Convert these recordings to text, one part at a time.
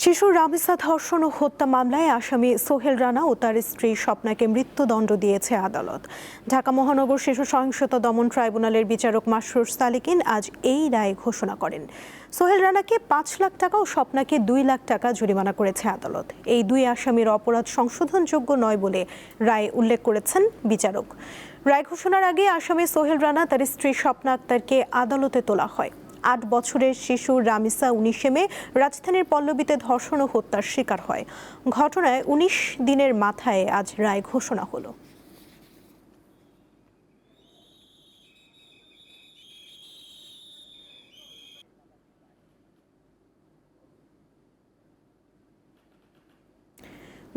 শিশু রামিসা ধর্ষণ ও হত্যা মামলায় আসামি সোহেল রানা ও তার স্ত্রী স্বপ্নাকে মৃত্যুদণ্ড দিয়েছে আদালত। ঢাকা মহানগর শিশু সহিংসতা দমন ট্রাইব্যুনালের বিচারক মাসরুর সালিকিন আজ এই রায় ঘোষণা করেন। সোহেল রানাকে ৫ লাখ টাকা ও স্বপ্নাকে ২ লাখ টাকা জরিমানা করেছে আদালত। এই দুই আসামির অপরাধ সংশোধনযোগ্য নয় বলে রায় উল্লেখ করেছেন বিচারক। রায় ঘোষণার আগে আসামি সোহেল রানা তার স্ত্রী স্বপ্না আক্তারকে আদালতে তোলা হয়। ৮ বছরের শিশু রামিসা ১৯ মে রাজধানীর পল্লবীতে ধর্ষণ ও হত্যার শিকার হয়। ঘটনায় ১৯ দিনের মাথায় আজ রায় ঘোষণা হলো।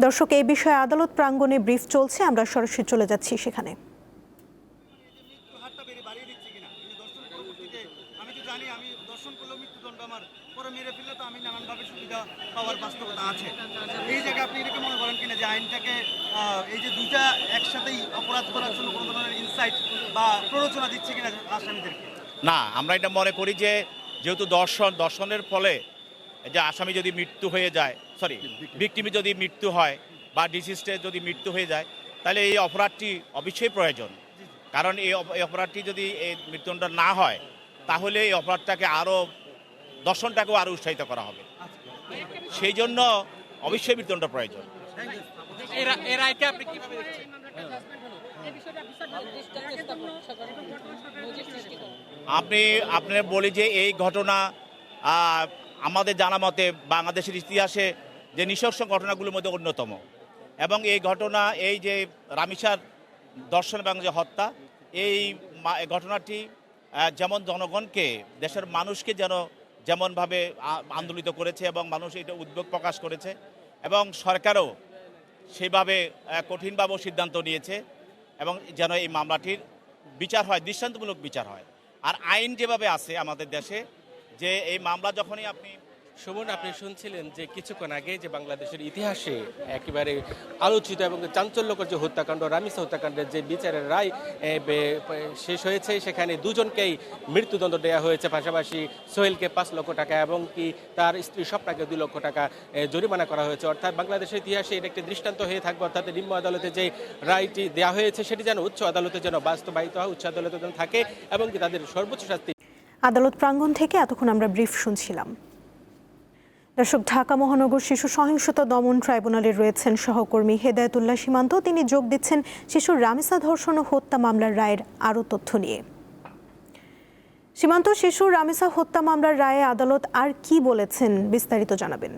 দর্শক, এই বিষয়ে আদালত প্রাঙ্গণে ব্রিফ চলছে, আমরা সরাসরি চলে যাচ্ছি সেখানে। এই জায়গায় আপনি এটাকে মনে করেন কিনা যে আইনটাকে এই যে দুইটা একসাথেই অপরাধ করার জন্য কোনো ধরনের ইনসাইট বা প্ররোচনা দিচ্ছে কিনা আসামিদেরকে? না, আমরা এটা মনে করি যে যেহেতু দর্শনের ফলে যে আসামি যদি মৃত্যু হয়ে যায়, ভিকটিমের যদি মৃত্যু হয় বা ডিসিজে যদি মৃত্যু হয়ে যায়, তাহলে এই অপরাধটি অবশ্যই প্রয়োজন। কারণ এই অপরাধটি যদি এই মৃত্যুদণ্ড না হয়, তাহলে এই অপরাধটাকে দর্শনটাকেও আরও উৎসাহিত করা হবে। সেই জন্য অবশ্যই মৃত্যুদণ্ড প্রয়োজন। আপনি বলি যে এই ঘটনা আমাদের জানা মতে বাংলাদেশের ইতিহাসে যে নৃশংস ঘটনাগুলোর মধ্যে অন্যতম, এবং এই ঘটনা এই যে রামিসার ধর্ষণ এবং যে হত্যা, এই ঘটনাটি যেমন জনগণকে, দেশের মানুষকে যেমনভাবে আন্দোলিত করেছে এবং মানুষ এটা উদ্বেগ প্রকাশ করেছে, এবং সরকারও সেইভাবে কঠিনভাবে সিদ্ধান্ত নিয়েছে এবং যেন এই মামলাটির বিচার হয়, দৃষ্টান্তমূলক বিচার হয়। আর আইন যেভাবে আছে আমাদের দেশে, যে এই মামলা যখনই আপনি শুনছিলেন যে কিছুক্ষণ আগে যে বাংলাদেশের ইতিহাসে একেবারে আলোচিত এবং চাঞ্চল্যকর যে হত্যাকাণ্ড, রামিসা হত্যাকাণ্ডের যে বিচারের রায় শেষ হয়েছে, সেখানে দুজনকেই মৃত্যুদণ্ড দেওয়া হয়েছে। পাশাপাশি সোহেলকে ৫ লক্ষ টাকা এবং কি তার স্ত্রী স্বপ্নাকে ২ লক্ষ টাকা জরিমানা করা হয়েছে। অর্থাৎ বাংলাদেশের ইতিহাসে এটা একটি দৃষ্টান্ত হয়ে থাকবে। অর্থাৎ নিম্ন আদালতে যে রায়টি দেওয়া হয়েছে সেটি যেন উচ্চ আদালতে যেন বাস্তবায়িত হয়, উচ্চ আদালতে যেন থাকে এবং কি তাদের সর্বোচ্চ শাস্তি। আদালত প্রাঙ্গণ থেকে এতক্ষণ আমরা ব্রিফ শুনছিলাম। দর্শক, ঢাকা মহানগর শিশু সহিংসতা দমন ট্রাইব্যুনালে রয়েছেন সহকর্মী হেদায়েতুল্লাহ সীমান্ত। তিনি যোগ দিচ্ছেন শিশু রামিসা ধর্ষণ ও হত্যা মামলার রায়ের আরও তথ্য নিয়ে। সীমান্ত, শিশু রামিসা হত্যা মামলার রায়ে আদালত আর কি বলেছেন, বিস্তারিত জানাবেন।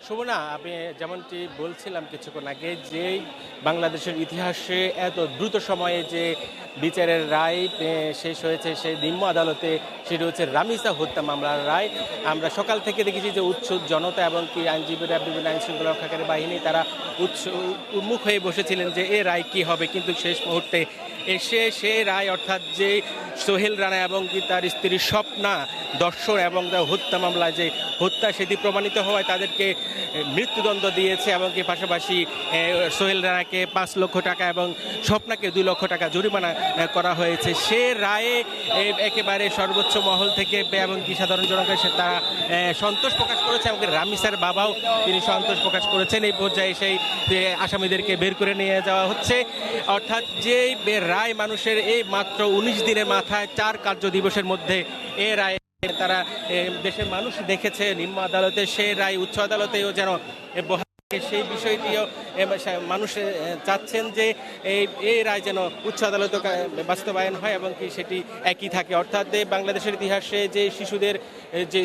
শোভনা, আমি যেমনটি বলছিলাম কিছুক্ষণ আগে, যে বাংলাদেশের ইতিহাসে এত দ্রুত সময়ে যে বিচারের রায় শেষ হয়েছে সেই নিম্ন আদালতে, সেটি হচ্ছে রামিসা হত্যা মামলার রায়। আমরা সকাল থেকে দেখেছি যে উৎসুক জনতা এবং কি আইনজীবীরা, বিভিন্ন আইন শৃঙ্খলা রক্ষাকারী বাহিনী, তারা উন্মুখ হয়ে বসেছিলেন যে এ রায় কী হবে। কিন্তু শেষ মুহূর্তে এসে সে রায়, অর্থাৎ যে সোহেল রানা এবং কি তার স্ত্রী স্বপ্না ধর্ষণ এবং হত্যা মামলায় যে হত্যা, সেটি প্রমাণিত হওয়ায় তাদেরকে মৃত্যুদণ্ড দিয়েছে এবং কি পাশাপাশি সোহেল রানাকে ৫ লক্ষ টাকা এবং স্বপ্নাকে ২ লক্ষ টাকা জরিমানা করা হয়েছে। সে রায়ে একেবারে সর্বোচ্চ মহল থেকে এবং কি সাধারণ জনগণ তারা সন্তোষ প্রকাশ করেছে এবং রামিসার বাবাও তিনি সন্তোষ প্রকাশ করেছেন। এই পর্যায়ে সেই আসামিদেরকে বের করে নিয়ে যাওয়া হচ্ছে। অর্থাৎ যে রায় মানুষের এই মাত্র ১৯ দিনের মাথায় ৪ কার্য দিবসের মধ্যে এ রায় তারা দেশের মানুষ দেখেছে নিম্ন আদালতে, সেই রায় উচ্চ আদালতেও যেন সেই বিষয়টিও মানুষ চাচ্ছেন যে এই রায় যেন উচ্চ আদালতে বাস্তবায়ন হয় এবং কি সেটি একই থাকে। অর্থাৎ বাংলাদেশের ইতিহাসে যে শিশুদের যে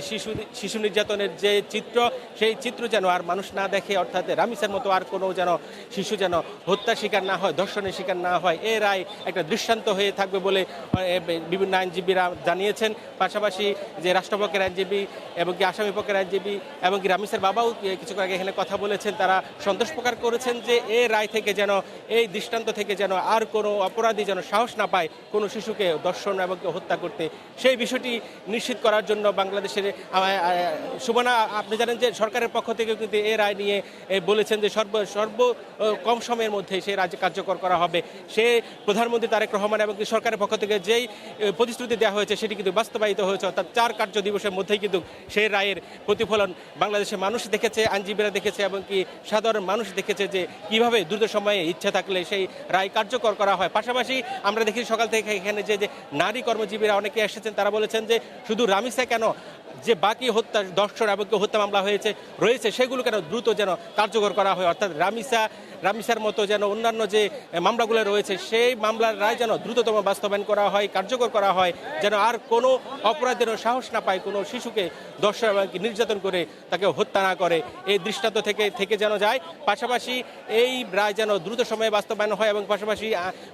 শিশু নির্যাতনের যে চিত্র, সেই চিত্র যেন আর মানুষ না দেখে। অর্থাৎ রামিসার মতো আর কোনো যেন শিশু যেন হত্যা শিকার না হয়, ধর্ষণের শিকার না হয়, এ রায় একটা দৃষ্টান্ত হয়ে থাকবে বলে বিভিন্ন আইনজীবীরা জানিয়েছেন। পাশাপাশি যে রাষ্ট্রপক্ষের আইনজীবী এবং কি আসামি পক্ষের আইনজীবী এবং কি রামিসার বাবাও কিছুক্ষণ আগে এখানে কথা বলেছেন তারা সন্তোষ প্রকাশ করেছেন যে এই রায় থেকে যেন, এই দৃষ্টান্ত থেকে যেন আর কোনো অপরাধী যেন সাহস না পায় কোনো শিশুকে দর্শন এবং হত্যা করতে। সেই বিষয়টি নিশ্চিত করার জন্য বাংলাদেশের সুবনা, আপনি জানেন যে সরকারের পক্ষ থেকে কিন্তু এই রায় নিয়ে বলেছেন যে সর্ব কম সময়ের মধ্যে সেই রাজ্য কার্যকর করা হবে। সে প্রধানমন্ত্রী তারেক রহমান এবং সরকারের পক্ষ থেকে যেই প্রতিশ্রুতি দেওয়া হয়েছে সেটি কিন্তু বাস্তবায়িত হয়েছে, অর্থাৎ 4 কার্য দিবসের মধ্যেই কিন্তু সেই রায়ের প্রতিফলন বাংলাদেশের মানুষ দেখেছে, আইনজীবীরা দেখেছে এবং কি সাধারণ মানুষ দেখেছে যে কিভাবে দ্রুত সময়ে ইচ্ছা থাকলে সেই রায় কার্যকর করা হয়। পাশাপাশি আমরা দেখি সকাল থেকে এখানে যে নারী কর্মজীবীরা অনেকে এসেছেন, তারা বলেছেন যে শুধু রামিসা কেন, যে বাকি হত্যা, দর্শন এবং হত্যা মামলা রয়েছে সেগুলো কেন দ্রুত যেন কার্যকর করা হয়, অর্থাৎ রামিসার মতো যেন অন্যান্য যে মামলাগুলো রয়েছে সেই মামলার রায় যেন দ্রুততম বাস্তবায়ন করা হয়, কার্যকর করা হয়, যেন আর কোনো অপরাধ যেন সাহস না পায় কোনো শিশুকে দর্শন এবং নির্যাতন করে তাকে হত্যা না করে, এই দৃষ্টান্ত থেকে যেন যায়। পাশাপাশি এই রায় যেন দ্রুত সময়ে বাস্তবায়ন হয় এবং পাশাপাশি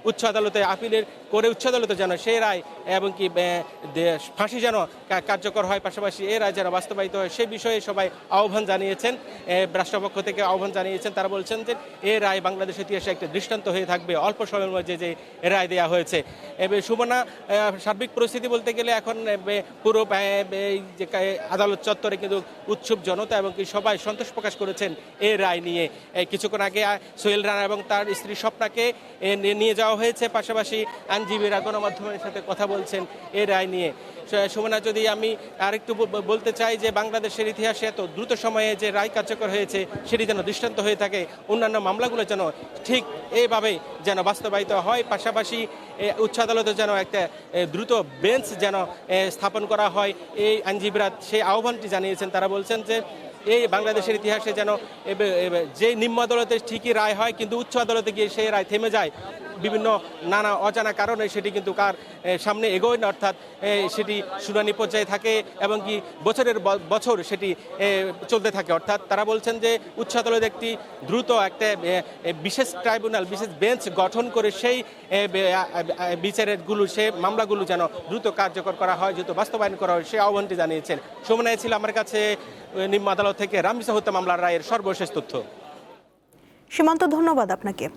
উচ্চ আদালতে আপিলের করে উচ্চ আদালতে যেন সেই রায় এবং কি ফাঁসি যেন কার্যকর হয়, পাশাপাশি এই রায় যেন বাস্তবায়িত হয় সেই বিষয়ে সবাই আহ্বান জানিয়েছেন, রাষ্ট্রপক্ষ থেকে আহ্বান জানিয়েছেন। তারা বলছেন যে এই রায় বাংলাদেশের ইতিহাসে একটা দৃষ্টান্ত হয়ে থাকবে অল্প সময়ের মধ্যে যে রায় দেওয়া হয়েছে। সুবনা, সার্বিক পরিস্থিতি বলতে গেলে এখন পুরো যে আদালত চত্বরে কিন্তু উৎসুক জনতা এবং কি সবাই সন্তোষ প্রকাশ করেছেন এই রায় নিয়ে। কিছুক্ষণ আগে সোহেল রানা এবং তার স্ত্রী স্বপ্নাকে নিয়ে যাওয়া হয়েছে, পাশাপাশি আইনজীবীরা গণমাধ্যমের সাথে কথা বলছেন এই রায় নিয়ে। সুমনা, যদি আমি আরেকটু বলতে চাই যে বাংলাদেশের ইতিহাসে এত দ্রুত সময়ে যে রায় কার্যকর হয়েছে সেটি যেন দৃষ্টান্ত হয়ে থাকে, অন্যান্য মামলাগুলো যেন ঠিক এইভাবেই যেন বাস্তবায়িত হয়, পাশাপাশি উচ্চ আদালতে যেন একটা দ্রুত বেঞ্চ যেন স্থাপন করা হয়, এই আইনজীবীরা সেই আহ্বানটি জানিয়েছেন। তারা বলছেন যে এই বাংলাদেশের ইতিহাসে যেন যে নিম্ন আদালতে ঠিকই রায় হয় কিন্তু উচ্চ আদালতে গিয়ে সেই রায় থেমে যায় বিভিন্ন নানা অজানা কারণে, সেটি কিন্তু কার সামনে এগোয় না, অর্থাৎ সেটি শুনানি পর্যায়ে থাকে এবং কি বছরের বছর সেটি চলতে থাকে। অর্থাৎ তারা বলছেন যে উচ্চ আদালত একটি দ্রুত একটা বিশেষ ট্রাইব্যুনাল, বিশেষ বেঞ্চ গঠন করে সেই বিচারেরগুলো, সেই মামলাগুলো যেন দ্রুত কার্যকর করা হয়, দ্রুত বাস্তবায়ন করা হয়, সেই আহ্বানটি জানিয়েছেন। সুমনা, ছিল আমার কাছে নিম্ন আদালত থেকে রামিসা হত্যা মামলার রায়ের সর্বশেষ তথ্য। সীমান্ত, ধন্যবাদ আপনাকে।